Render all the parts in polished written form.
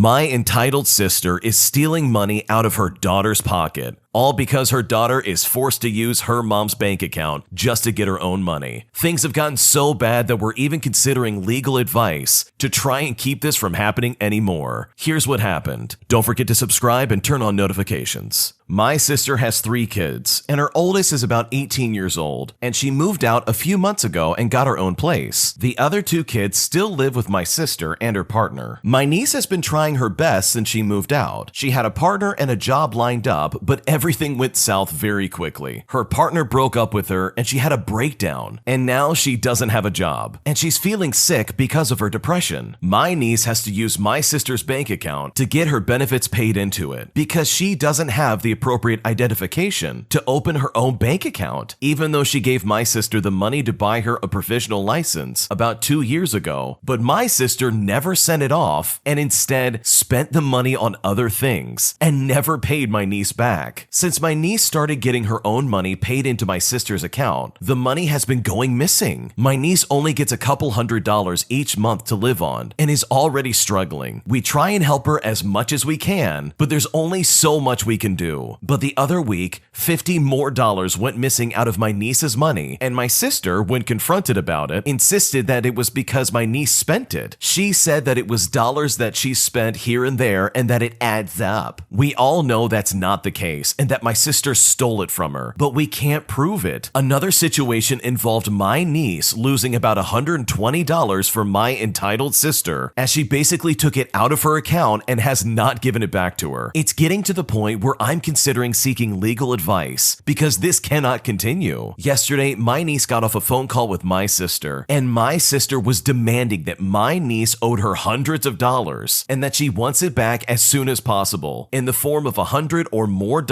My entitled sister is stealing money out of her daughter's pocket, all because her daughter is forced to use her mom's bank account just to get her own money. Things have gotten so bad that we're even considering legal advice to try and keep this from happening anymore. Here's what happened. Don't forget to subscribe and turn on notifications. My sister has 3 kids, and her oldest is about 18 years old, and she moved out a few months ago and got her own place. The other 2 kids still live with my sister and her partner. My niece has been trying her best since she moved out. She had a partner and a job lined up, but everything went south very quickly. Her partner broke up with her, and she had a breakdown, and now she doesn't have a job, and she's feeling sick because of her depression. My niece has to use my sister's bank account to get her benefits paid into it because she doesn't have the appropriate identification to open her own bank account, even though she gave my sister the money to buy her a provisional license about 2 years ago. But my sister never sent it off and instead spent the money on other things and never paid my niece back. Since my niece started getting her own money paid into my sister's account, the money has been going missing. My niece only gets a couple $100s each month to live on and is already struggling. We try and help her as much as we can, but there's only so much we can do. But the other week, $50 more went missing out of my niece's money, and my sister, when confronted about it, insisted that it was because my niece spent it. She said that it was dollars that she spent here and there and that it adds up. We all know that's not the case and that my sister stole it from her, but we can't prove it. Another situation involved my niece losing about $120 from my entitled sister, as she basically took it out of her account and has not given it back to her. It's getting to the point where I'm considering seeking legal advice because this cannot continue. Yesterday, my niece got off a phone call with my sister, and my sister was demanding that my niece owed her hundreds of dollars and that she wants it back as soon as possible in the form of $100 or more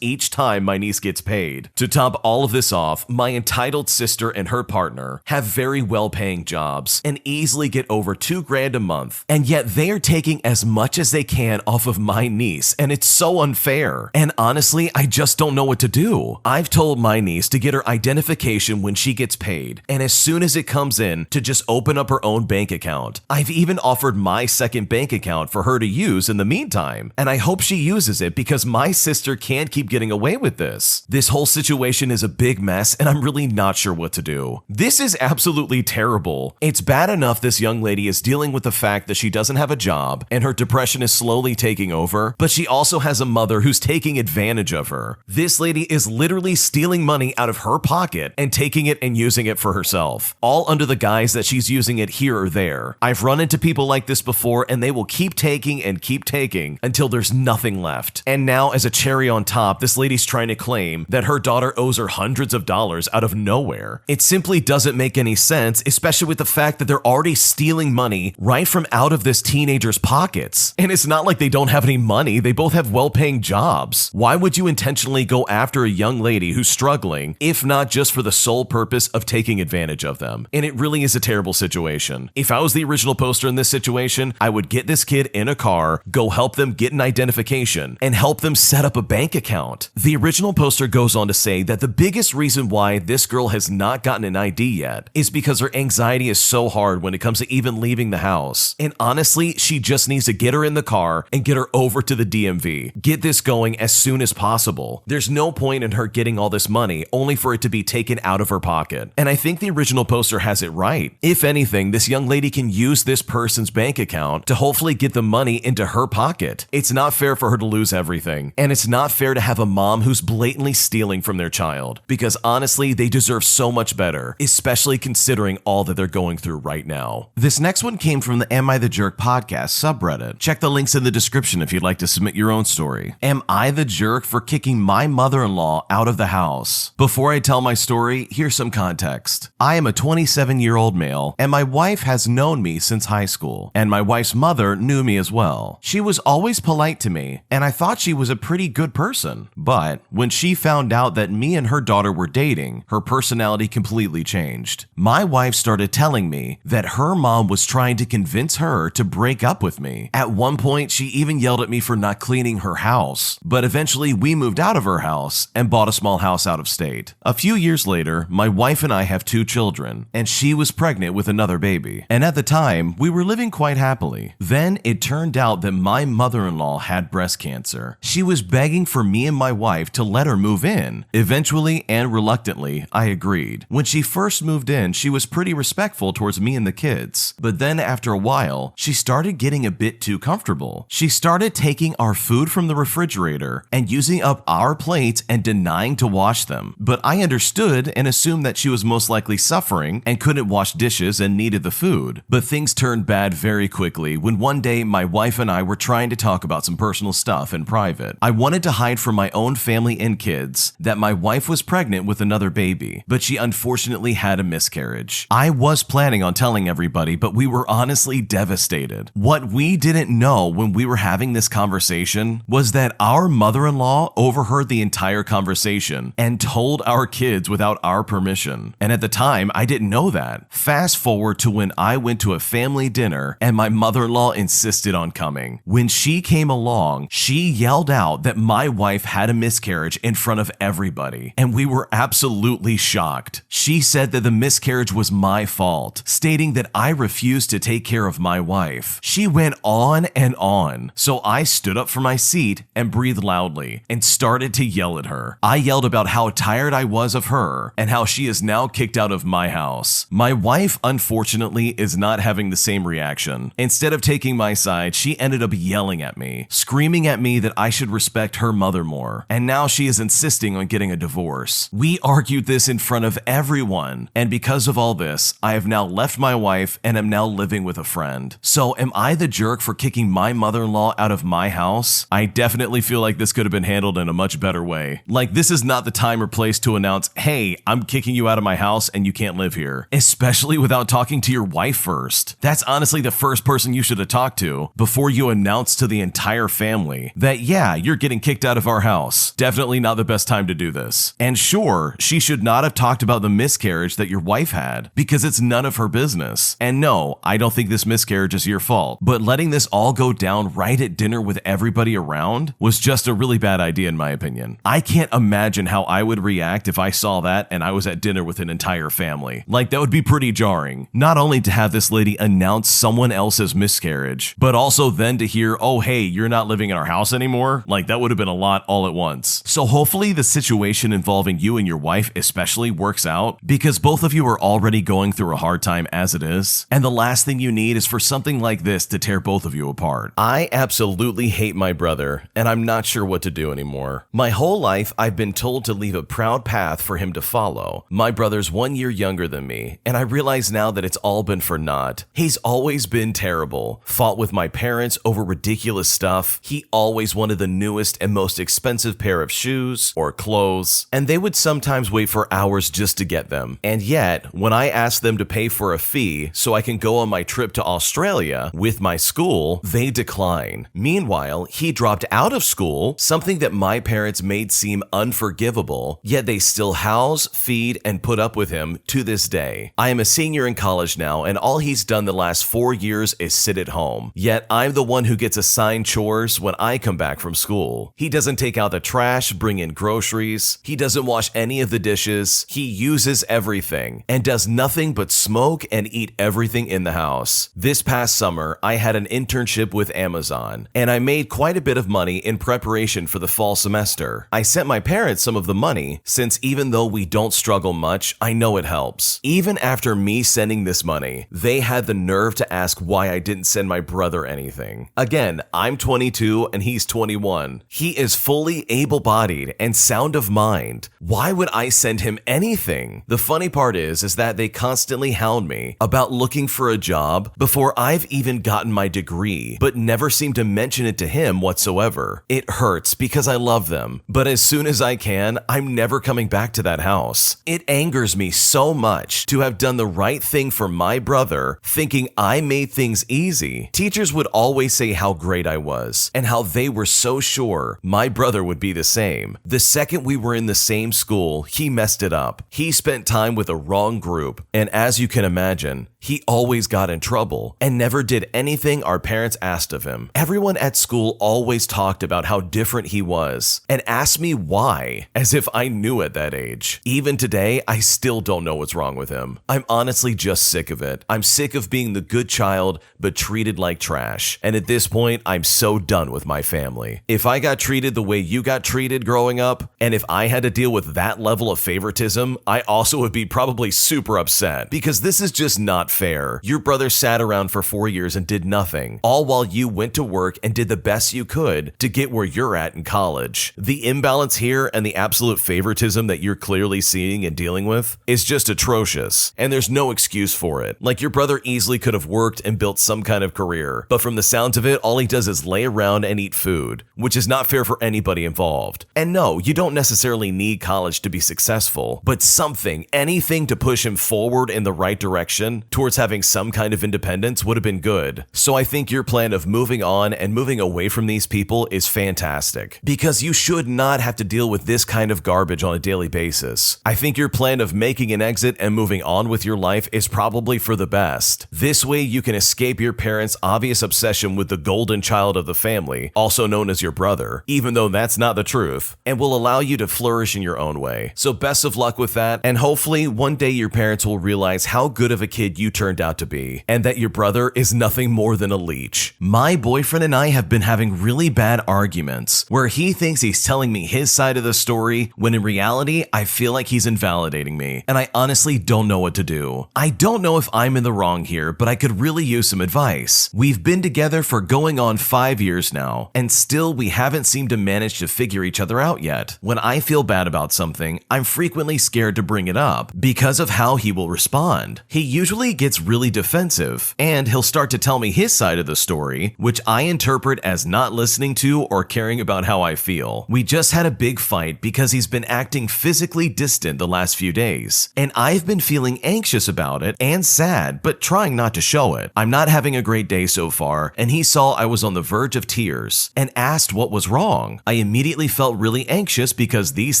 each time my niece gets paid. To top all of this off, my entitled sister and her partner have very well-paying jobs and easily get over $2,000 a month, and yet they are taking as much as they can off of my niece, and it's so unfair. And honestly, I just don't know what to do. I've told my niece to get her identification when she gets paid, and as soon as it comes in, to just open up her own bank account. I've even offered my second bank account for her to use in the meantime, and I hope she uses it because my sister can't keep getting away with this. This whole situation is a big mess, and I'm really not sure what to do. This is absolutely terrible. It's bad enough this young lady is dealing with the fact that she doesn't have a job and her depression is slowly taking over, but she also has a mother who's taking advantage of her. This lady is literally stealing money out of her pocket and taking it and using it for herself, all under the guise that she's using it here or there. I've run into people like this before, and they will keep taking and keep taking until there's nothing left. And now, as a cherry on top, this lady's trying to claim that her daughter owes her hundreds of dollars out of nowhere. It simply doesn't make any sense, especially with the fact that they're already stealing money right from out of this teenager's pockets. And it's not like they don't have any money, they both have well-paying jobs. Why would you intentionally go after a young lady who's struggling, if not just for the sole purpose of taking advantage of them? And it really is a terrible situation. If I was the original poster in this situation, I would get this kid in a car, go help them get an identification, and help them set up a bank account. The original poster goes on to say that the biggest reason why this girl has not gotten an ID yet is because her anxiety is so hard when it comes to even leaving the house. And honestly, she just needs to get her in the car and get her over to the DMV. Get this going as soon as possible. There's no point in her getting all this money only for it to be taken out of her pocket. And I think the original poster has it right. If anything, this young lady can use this person's bank account to hopefully get the money into her pocket. It's not fair for her to lose everything. And it's not fair to have a mom who's blatantly stealing from their child, because honestly, they deserve so much better, especially considering all that they're going through right now. This next one came from the Am I the Jerk podcast subreddit. Check the links in the description if you'd like to submit your own story. Am I the jerk for kicking my mother-in-law out of the house? Before I tell my story, here's some context. I am a 27-year-old male, and my wife has known me since high school, and my wife's mother knew me as well. She was always polite to me, and I thought she was a pretty good person. But when she found out that me and her daughter were dating, her personality completely changed. My wife started telling me that her mom was trying to convince her to break up with me. At one point, she even yelled at me for not cleaning her house. But but eventually we moved out of her house and bought a small house out of state. A few years later, my wife and I have 2 children, and she was pregnant with another baby. And at the time, we were living quite happily. Then it turned out that my mother-in-law had breast cancer. She was begging for me and my wife to let her move in. Eventually and reluctantly, I agreed. When she first moved in, she was pretty respectful towards me and the kids. But then after a while, she started getting a bit too comfortable. She started taking our food from the refrigerator and using up our plates and denying to wash them. But I understood and assumed that she was most likely suffering and couldn't wash dishes and needed the food. But things turned bad very quickly when one day my wife and I were trying to talk about some personal stuff in private. I wanted to hide from my own family and kids that my wife was pregnant with another baby, but she unfortunately had a miscarriage. I was planning on telling everybody, but we were honestly devastated. What we didn't know when we were having this conversation was that our mother-in-law overheard the entire conversation and told our kids without our permission. And at the time, I didn't know that. Fast forward to when I went to a family dinner and my mother-in-law insisted on coming. When she came along, she yelled out that my wife had a miscarriage in front of everybody, and we were absolutely shocked. She said that the miscarriage was my fault, stating that I refused to take care of my wife. She went on and on, so I stood up from my seat and breathed loudly and started to yell at her. I yelled about how tired I was of her and how she is now kicked out of my house. My wife, unfortunately, is not having the same reaction. Instead of taking my side, she ended up yelling at me, screaming at me that I should respect her mother more, and now she is insisting on getting a divorce. We argued this in front of everyone, and because of all this, I have now left my wife and am now living with a friend. So am I the jerk for kicking my mother-in-law out of my house? I definitely feel like this could have been handled in a much better way. Like, this is not the time or place to announce, hey, I'm kicking you out of my house and you can't live here, especially without talking to your wife first. That's honestly the first person you should have talked to before you announce to the entire family that, yeah, you're getting kicked out of our house. Definitely not the best time to do this. And sure, she should not have talked about the miscarriage that your wife had because it's none of her business. And no, I don't think this miscarriage is your fault, but letting this all go down right at dinner with everybody around was just a really bad idea in my opinion. I can't imagine how I would react if I saw that and I was at dinner with an entire family. Like, that would be pretty jarring. Not only to have this lady announce someone else's miscarriage, but also then to hear, oh, hey, you're not living in our house anymore. Like, that would have been a lot all at once. So hopefully the situation involving you and your wife especially works out, because both of you are already going through a hard time as it is. And the last thing you need is for something like this to tear both of you apart. I absolutely hate my brother, and I'm not sure what to do anymore. My whole life, I've been told to leave a proud path for him to follow. My brother's 1 year younger than me, and I realize now that it's all been for naught. He's always been terrible, fought with my parents over ridiculous stuff. He always wanted the newest and most expensive pair of shoes or clothes, and they would sometimes wait for hours just to get them. And yet, when I asked them to pay for a fee so I can go on my trip to Australia with my school, they decline. Meanwhile, he dropped out of school, something that my parents made seem unforgivable, yet they still house, feed, and put up with him to this day. I am a senior in college now, and all he's done the last 4 years is sit at home. Yet I'm the one who gets assigned chores when I come back from school. He doesn't take out the trash, bring in groceries. He doesn't wash any of the dishes. He uses everything and does nothing but smoke and eat everything in the house. This past summer, I had an internship with Amazon, and I made quite a bit of money in preparation for the fall semester. I sent my parents some of the money, since even though we don't struggle much, I know it helps. Even after me sending this money, they had the nerve to ask why I didn't send my brother anything. Again, I'm 22 and he's 21. He is fully able-bodied and sound of mind. Why would I send him anything? The funny part is that they constantly hound me about looking for a job before I've even gotten my degree, but never seem to mention it to him whatsoever. It hurts because I love them, but as soon as I can, I'm never coming back to that house. It angers me so much to have done the right thing for my brother, thinking I made things easy. Teachers would always say how great I was, and how they were so sure my brother would be the same. The second we were in the same school, he messed it up. He spent time with a wrong group, and as you can imagine, he always got in trouble and never did anything our parents asked of him. Everyone at school always talked about how different he was and asked me why, as if I knew at that age. Even today, I still don't know what's wrong with him. I'm honestly just sick of it. I'm sick of being the good child, but treated like trash. And at this point, I'm so done with my family. If I got treated the way you got treated growing up, and if I had to deal with that level of favoritism, I also would be probably super upset, because this is just not fair. Your brother sat around for 4 years and did nothing, all while you went to work and did the best you could to get where you're at in college. The imbalance here and the absolute favoritism that you're clearly seeing and dealing with is just atrocious, and there's no excuse for it. Like, your brother easily could have worked and built some kind of career, but from the sounds of it, all he does is lay around and eat food, which is not fair for anybody involved. And no, you don't necessarily need college to be successful, but something, anything to push him forward in the right direction towards having some kind of independence would have been good. So I think your plan of moving on and moving away from these people is fantastic, because you should not have to deal with this kind of garbage on a daily basis. I think your plan of making an exit and moving on with your life is probably for the best. This way you can escape your parents' obvious obsession with the golden child of the family, also known as your brother, even though that's not the truth, and will allow you to flourish in your own way. So best of luck with that, and hopefully one day your parents will realize how good of a kid you turned out to be, and that your brother is nothing more than a leech. My boyfriend and I have been having really bad arguments, where he thinks he's telling me his side of the story, when in reality, I feel like he's invalidating me, and I honestly don't know what to do. I don't know if I'm in the wrong here, but I could really use some advice. We've been together for going on 5 years now, and still we haven't seemed to manage to figure each other out yet. When I feel bad about something, I'm frequently scared to bring it up because of how he will respond. He usually gets really defensive, and he'll start to tell me his side of the story, which I interpret as not listening to or caring about how I feel. We just had a big fight because he's been acting physically distant the last few days, and I've been feeling anxious about it and sad, but trying not to show it. I'm not having a great day so far, and he saw I was on the verge of tears and asked what was wrong. I immediately felt really anxious because these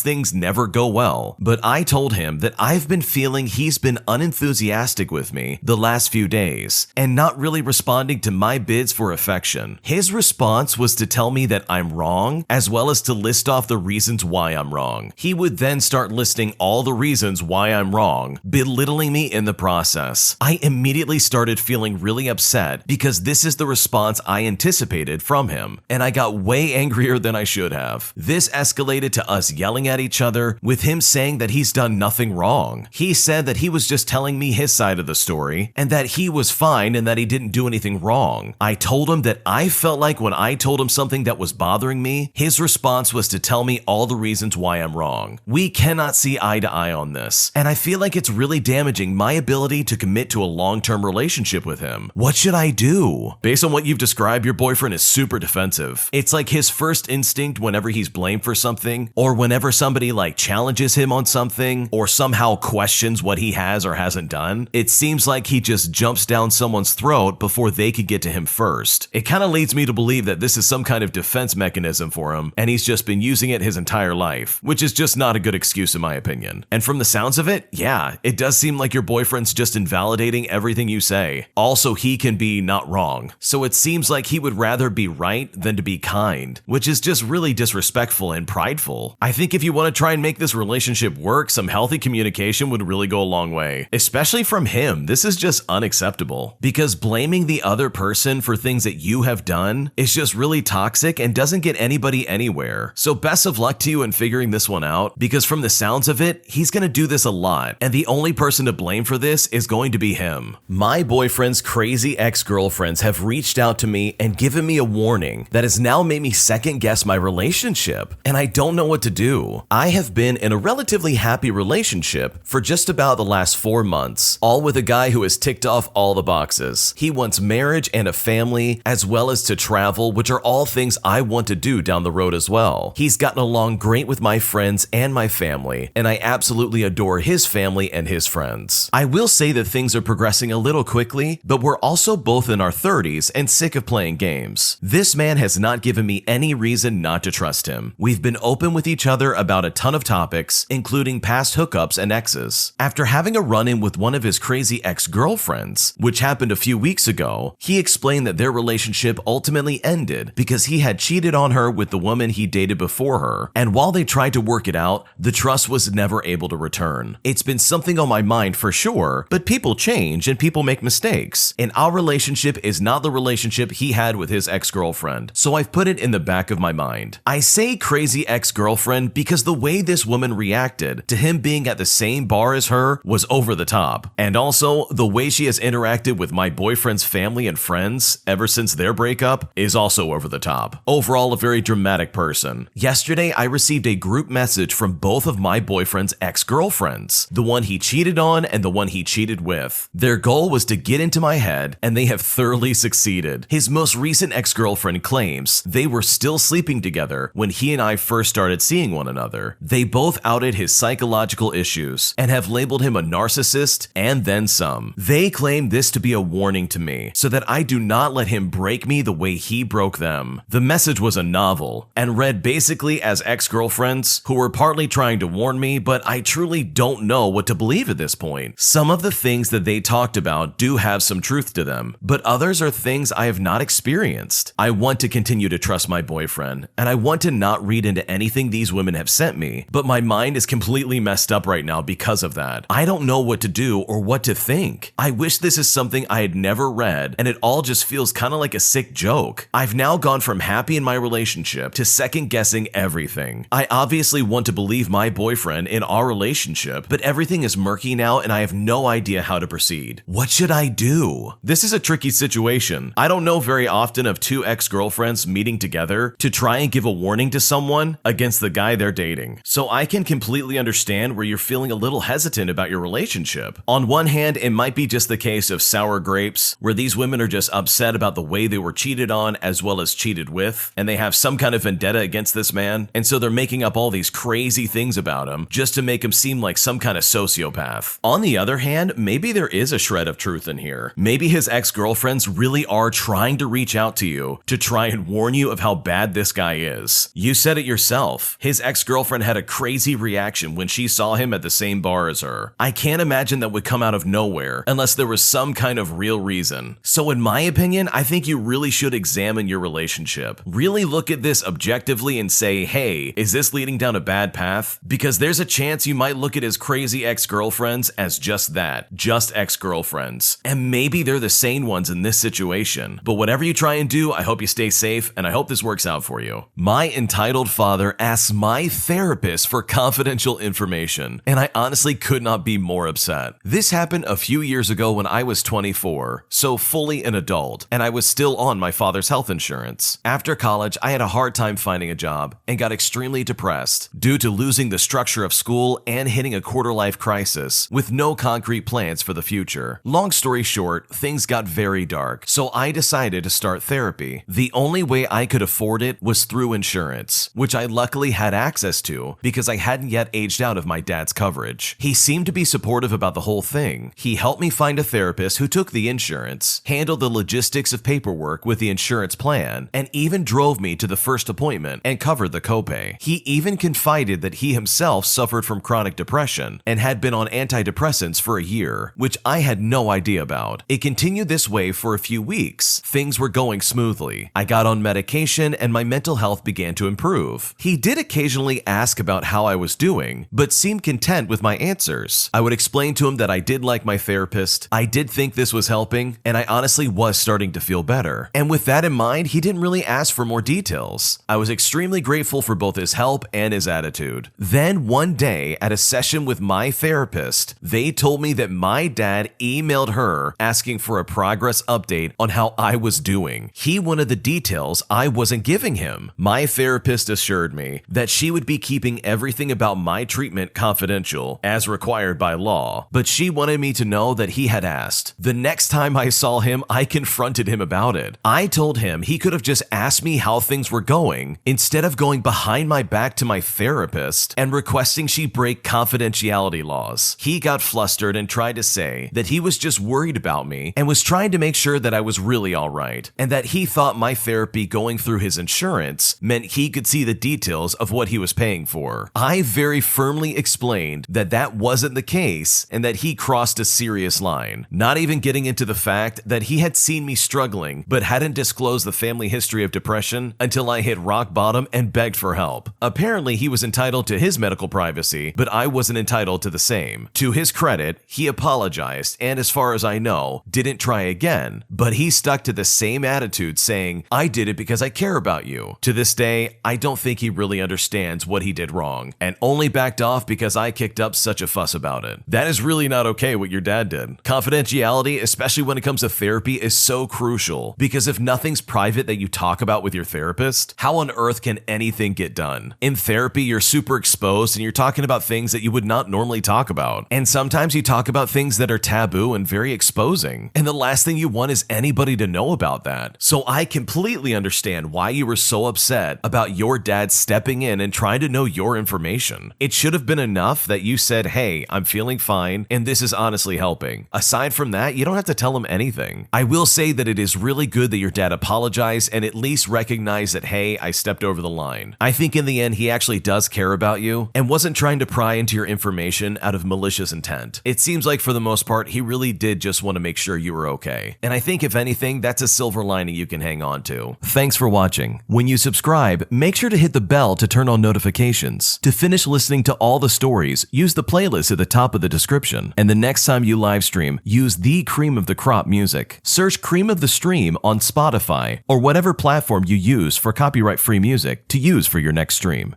things never go well, but I told him that I've been feeling he's been unenthusiastic with me the last few days and not really responding to my bids for affection. His response was to tell me that I'm wrong, as well as to list off the reasons why I'm wrong. He would then start listing all the reasons why I'm wrong, belittling me in the process. I immediately started feeling really upset because this is the response I anticipated from him, and I got way angrier than I should have. This escalated to us yelling at each other, with him saying that he's done nothing wrong. He said that he was just telling me his side of the story, and that he was fine and that he didn't do anything wrong. I told him that I felt like when I told him something that was bothering me, his response was to tell me all the reasons why I'm wrong. We cannot see eye to eye on this, and I feel like it's really damaging my ability to commit to a long-term relationship with him. What should I do? Based on what you've described, your boyfriend is super defensive. It's like his first instinct whenever he's blamed for something, or whenever somebody challenges him on something, or somehow questions what he has or hasn't done, it seems like he just jumps down someone's throat before they could get to him first. It kind of leads me to believe that this is some kind of defense mechanism for him, and he's just been using it his entire life, which is just not a good excuse in my opinion. And from the sounds of it, yeah, it does seem like your boyfriend's just invalidating everything you say. Also, he can be not wrong, so it seems like he would rather be right than to be kind, which is just really disrespectful and prideful. I think if you want to try and make this relationship work, some healthy communication would really go a long way, especially from him. This is just unacceptable, because blaming the other person for things that you have done is just really toxic and doesn't get anybody anywhere. So best of luck to you in figuring this one out, because from the sounds of it, he's going to do this a lot, and the only person to blame for this is going to be him. My boyfriend's crazy ex-girlfriends have reached out to me and given me a warning that has now made me second guess my relationship, and I don't know what to do. I have been in a relatively happy relationship for just about the last 4 months, all with a guy who has ticked off all the boxes. He wants marriage and a family, as well as to travel, which are all things I want to do down the road as well. He's gotten along great with my friends and my family, and I absolutely adore his family and his friends. I will say that things are progressing a little quickly, but we're also both in our 30s and sick of playing games. This man has not given me any reason not to trust him. We've been open with each other about a ton of topics, including past hookups and exes. After having a run-in with one of his crazy ex-girlfriends, which happened a few weeks ago, he explained that their relationship ultimately ended because he had cheated on her with the woman he dated before her, and while they tried to work it out, the trust was never able to return. It's been something on my mind for sure, but people change and people make mistakes, and our relationship is not the relationship he had with his ex-girlfriend, so I've put it in the back of my mind. I say crazy ex-girlfriend because the way this woman reacted to him being at the same bar as her was over the top, and also the way she has interacted with my boyfriend's family and friends ever since their breakup is also over the top. Overall, a very dramatic person. Yesterday, I received a group message from both of my boyfriend's ex-girlfriends, the one he cheated on and the one he cheated with. Their goal was to get into my head, and they have thoroughly succeeded. His most recent ex-girlfriend claims they were still sleeping together when he and I first started seeing one another. They both outed his psychological issues and have labeled him a narcissist and then some. They claim this to be a warning to me so that I do not let him break me the way he broke them. The message was a novel and read basically as ex-girlfriends who were partly trying to warn me, but I truly don't know what to believe at this point. Some of the things that they talked about do have some truth to them, but others are things I have not experienced. I want to continue to trust my boyfriend, and I want to not read into anything these women have sent me, but my mind is completely messed up right now because of that. I don't know what to do or what to think. I wish this is something I had never read, and it all just feels kind of like a sick joke. I've now gone from happy in my relationship to second guessing everything. I obviously want to believe my boyfriend in our relationship, but everything is murky now and I have no idea how to proceed. What should I do? This is a tricky situation. I don't know very often of two ex-girlfriends meeting together to try and give a warning to someone against the guy they're dating. So I can completely understand where you're feeling a little hesitant about your relationship. On one hand, it might be just the case of sour grapes, where these women are just upset about the way they were cheated on as well as cheated with, and they have some kind of vendetta against this man, and so they're making up all these crazy things about him just to make him seem like some kind of sociopath. On the other hand, maybe there is a shred of truth in here. Maybe his ex-girlfriends really are trying to reach out to you to try and warn you of how bad this guy is. You said it yourself. His ex-girlfriend had a crazy reaction when she saw him at the same bar as her. I can't imagine that would come out of nowhere unless there was some kind of real reason. So in my opinion, I think you really should examine your relationship. Really look at this objectively and say, hey, is this leading down a bad path? Because there's a chance you might look at his crazy ex-girlfriends as just that, just ex-girlfriends. And maybe they're the sane ones in this situation. But whatever you try and do, I hope you stay safe and I hope this works out for you. My entitled father asks my therapist for confidential information, and I honestly could not be more upset. This happened a few years ago when I was 24, so fully an adult, and I was still on my father's health insurance. After college, I had a hard time finding a job and got extremely depressed due to losing the structure of school and hitting a quarter-life crisis with no concrete plans for the future. Long story short, things got very dark, so I decided to start therapy. The only way I could afford it was through insurance, which I luckily had access to because I hadn't yet aged out of my dad's coverage. He seemed to be supportive about the whole thing. He helped me find a therapist who took the insurance, handled the logistics of paperwork with the insurance plan, and even drove me to the first appointment and covered the copay. He even confided that he himself suffered from chronic depression and had been on antidepressants for a year, which I had no idea about. It continued this way for a few weeks. Things were going smoothly. I got on medication and my mental health began to improve. He did occasionally ask about how I was doing, but seemed content with my answers. I would explain to him that I did like my therapist, I did think this was helping, and I honestly was starting to feel better. And with that in mind, he didn't really ask for more details. I was extremely grateful for both his help and his attitude. Then one day, at a session with my therapist, they told me that my dad emailed her asking for a progress update on how I was doing. He wanted the details I wasn't giving him. My therapist assured me that she would be keeping everything about my treatment confidential, as required by law, but she wanted me to know that he had asked. The next time I saw him, I confronted him about it. I told him he could have just asked me how things were going, instead of going behind my back to my therapist and requesting she break confidentiality laws. He got flustered and tried to say that he was just worried about me and was trying to make sure that I was really alright, and that he thought my therapy going through his insurance meant he could see the details of what he was paying for. I very firmly explained that that wasn't the case and that he crossed a serious line, not even getting into the fact that he had seen me struggling but hadn't disclosed the family history of depression until I hit rock bottom and begged for help. Apparently, he was entitled to his medical privacy, but I wasn't entitled to the same. To his credit, he apologized and, as far as I know, didn't try again, but he stuck to the same attitude saying, "I did it because I care about you." To this day, I don't think he really understands what he did wrong and only backed off because I kicked up such a fuss about it. That is really not okay what your dad did. Confidentiality, especially when it comes to therapy, is so crucial because if nothing's private that you talk about with your therapist, how on earth can anything get done? In therapy, you're super exposed and you're talking about things that you would not normally talk about. And sometimes you talk about things that are taboo and very exposing. And the last thing you want is anybody to know about that. So I completely understand why you were so upset about your dad stepping in and trying to know your information. It should have been enough that you said, "Hey, I'm feeling fine and this is honestly helping." Aside from that, you don't have to tell him anything. I will say that it is really good that your dad apologized and at least recognized that, "Hey, I stepped over the line." I think in the end, he actually does care about you and wasn't trying to pry into your information out of malicious intent. It seems like for the most part, he really did just want to make sure you were okay. And I think if anything, that's a silver lining you can hang on to. Thanks for watching. When you subscribe, make sure to hit the bell to turn on notifications. To finish listening to all the stories, use the playlist at the top of the description. And the next time you live stream, use the cream of the crop music. Search Cream of the Stream on Spotify or whatever platform you use for copyright-free music to use for your next stream.